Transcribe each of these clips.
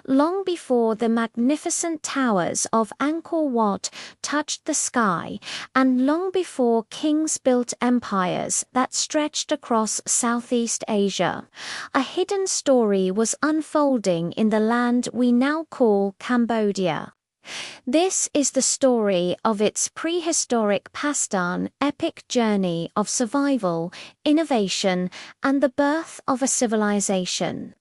long before the magnificent towers of Angkor Wat touched the sky, and long before kings built empires that stretched across Southeast Asia. A hidden story was unfolding in the land we now call Cambodia. This is the story of its prehistoric pastime, epic journey of survival, innovation, and the birth of a civilization.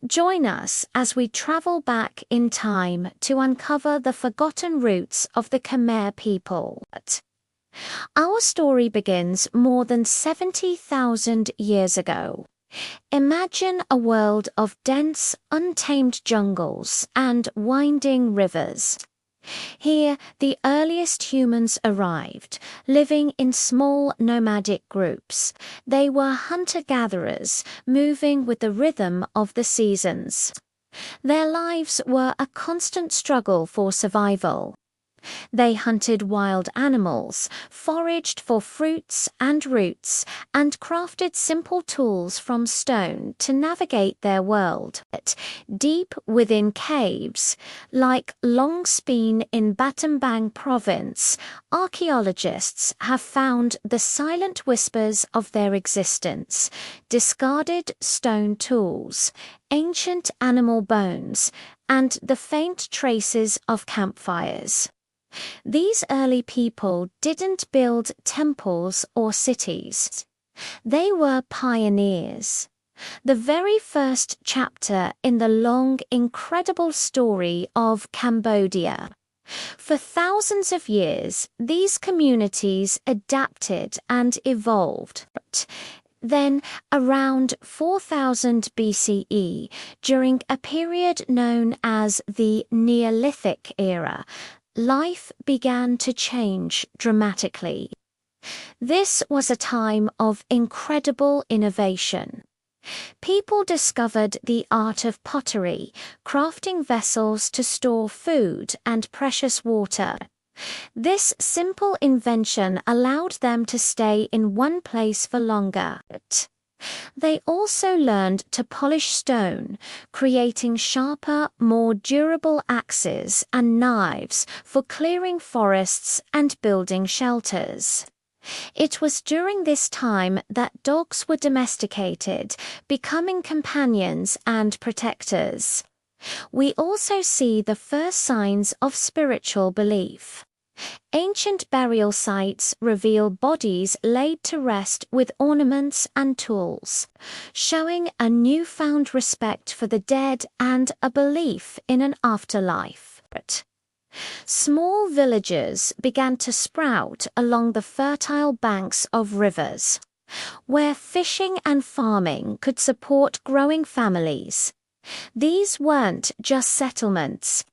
Join us as we travel back in time to uncover the forgotten roots of the Khmer people. Our story begins more than 70,000 years ago. Imagine a world of dense, untamed jungles and winding rivers. Here, the earliest humans arrived, living in small nomadic groups. They were hunter-gatherers, moving with the rhythm of the seasons. Their lives were a constant struggle for survival. They hunted wild animals, foraged for fruits and roots, and crafted simple tools from stone to navigate their world. Deep within caves, like Long Speen in Battambang province, archaeologists have found the silent whispers of their existence: discarded stone tools, ancient animal bones, and the faint traces of campfires. These early people didn't build temples or cities. They were pioneers. The very first chapter in the long, incredible story of Cambodia. For thousands of years, these communities adapted and evolved. Then, around 4000 BCE, during a period known as the Neolithic era, life began to change dramatically. This was a time of incredible innovation. People discovered the art of pottery, crafting vessels to store food and precious water. This simple invention allowed them to stay in one place for longer. They also learned to polish stone, creating sharper, more durable axes and knives for clearing forests and building shelters. It was during this time that dogs were domesticated, becoming companions and protectors. We also see the first signs of spiritual belief. Ancient burial sites reveal bodies laid to rest with ornaments and tools, showing a newfound respect for the dead and a belief in an afterlife. Small villages began to sprout along the fertile banks of rivers, where fishing and farming could support growing families. These weren't just settlements.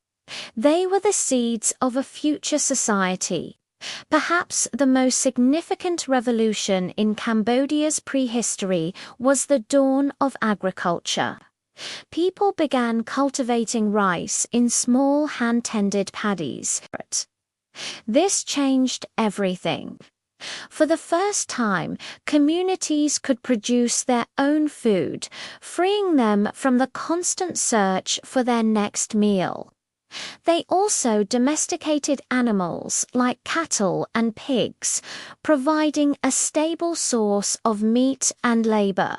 They were the seeds of a future society. Perhaps the most significant revolution in Cambodia's prehistory was the dawn of agriculture. People began cultivating rice in small hand-tended paddies. This changed everything. For the first time, communities could produce their own food, freeing them from the constant search for their next meal. They also domesticated animals like cattle and pigs, providing a stable source of meat and labor.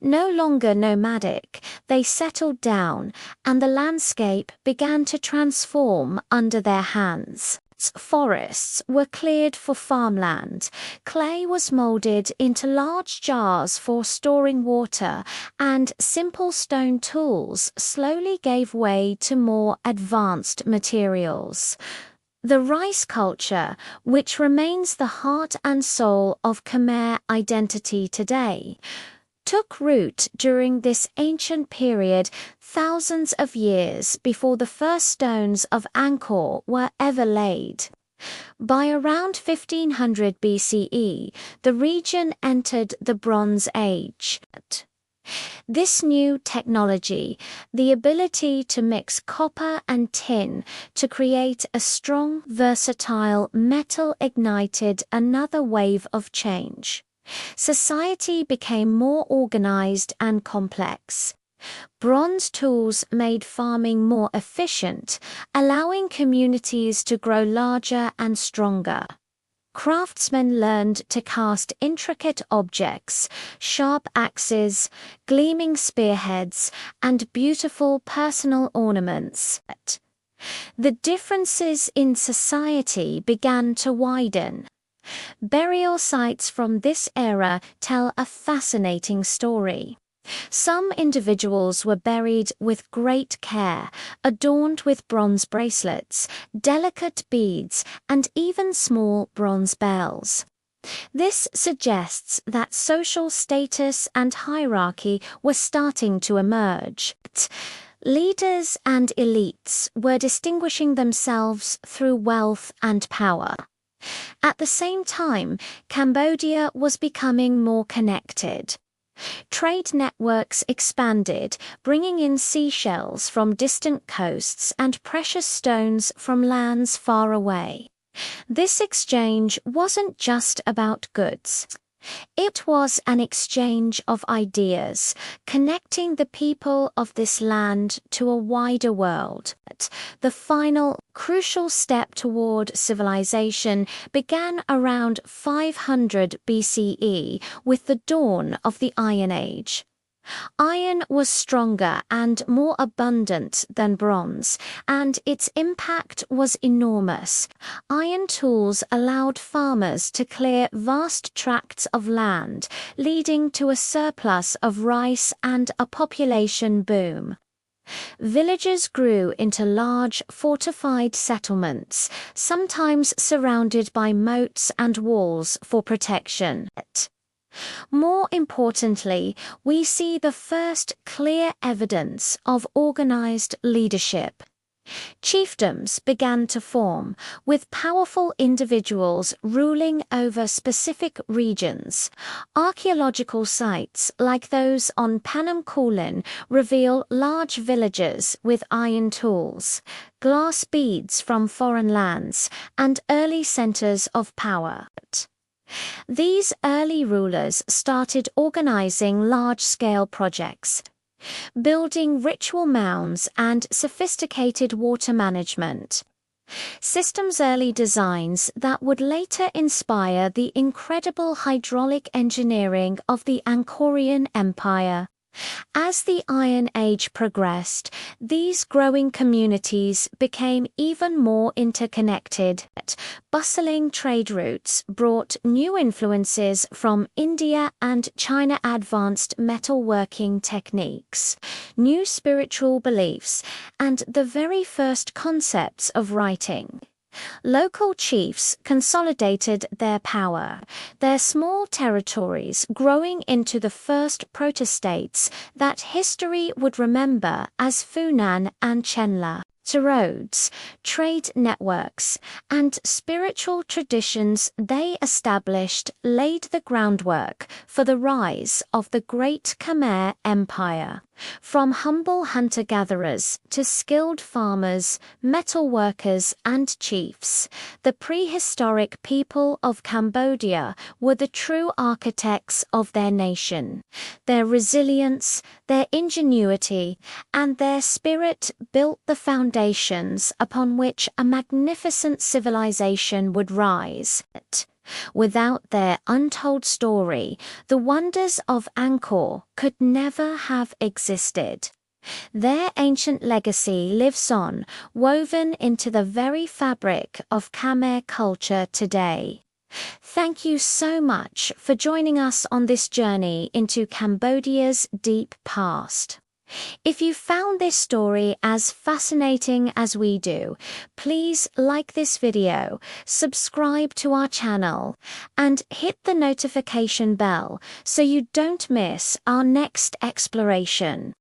No longer nomadic, they settled down, and the landscape began to transform under their hands. Forests were cleared for farmland, clay was molded into large jars for storing water, and simple stone tools slowly gave way to more advanced materials. The rice culture, which remains the heart and soul of Khmer identity today, took root during this ancient period, thousands of years before the first stones of Angkor were ever laid. By around 1500 BCE, the region entered the Bronze Age. This new technology, the ability to mix copper and tin to create a strong, versatile metal, ignited another wave of change. Society became more organized and complex. Bronze tools made farming more efficient, allowing communities to grow larger and stronger. Craftsmen learned to cast intricate objects, sharp axes, gleaming spearheads, and beautiful personal ornaments. The differences in society began to widen. Burial sites from this era tell a fascinating story. Some individuals were buried with great care, adorned with bronze bracelets, delicate beads, and even small bronze bells. This suggests that social status and hierarchy were starting to emerge. Leaders and elites were distinguishing themselves through wealth and power. At the same time, Cambodia was becoming more connected. Trade networks expanded, bringing in seashells from distant coasts and precious stones from lands far away. This exchange wasn't just about goods. It was an exchange of ideas, connecting the people of this land to a wider world. The final, crucial step toward civilization began around 500 BCE with the dawn of the Iron Age. Iron was stronger and more abundant than bronze, and its impact was enormous. Iron tools allowed farmers to clear vast tracts of land, leading to a surplus of rice and a population boom. Villages grew into large, fortified settlements, sometimes surrounded by moats and walls for protection. More importantly, we see the first clear evidence of organized leadership. Chiefdoms began to form, with powerful individuals ruling over specific regions. Archaeological sites like those on Panam Kulin reveal large villages with iron tools, glass beads from foreign lands, and early centers of power. These early rulers started organizing large-scale projects, building ritual mounds and sophisticated water management. Systems' early designs that would later inspire the incredible hydraulic engineering of the Angkorian Empire. As the Iron Age progressed, these growing communities became even more interconnected. Bustling trade routes brought new influences from India and China, advanced metalworking techniques, new spiritual beliefs, and the very first concepts of writing. Local chiefs consolidated their power, their small territories growing into the first proto-states that history would remember as Funan and Chenla. Roads, trade networks, and spiritual traditions they established laid the groundwork for the rise of the great Khmer Empire. From humble hunter-gatherers to skilled farmers, metal workers, and chiefs, the prehistoric people of Cambodia were the true architects of their nation. Their resilience, their ingenuity, and their spirit built the foundations upon which a magnificent civilization would rise. Without their untold story, the wonders of Angkor could never have existed. Their ancient legacy lives on, woven into the very fabric of Khmer culture today. Thank you so much for joining us on this journey into Cambodia's deep past. If you found this story as fascinating as we do, please like this video, subscribe to our channel, and hit the notification bell so you don't miss our next exploration.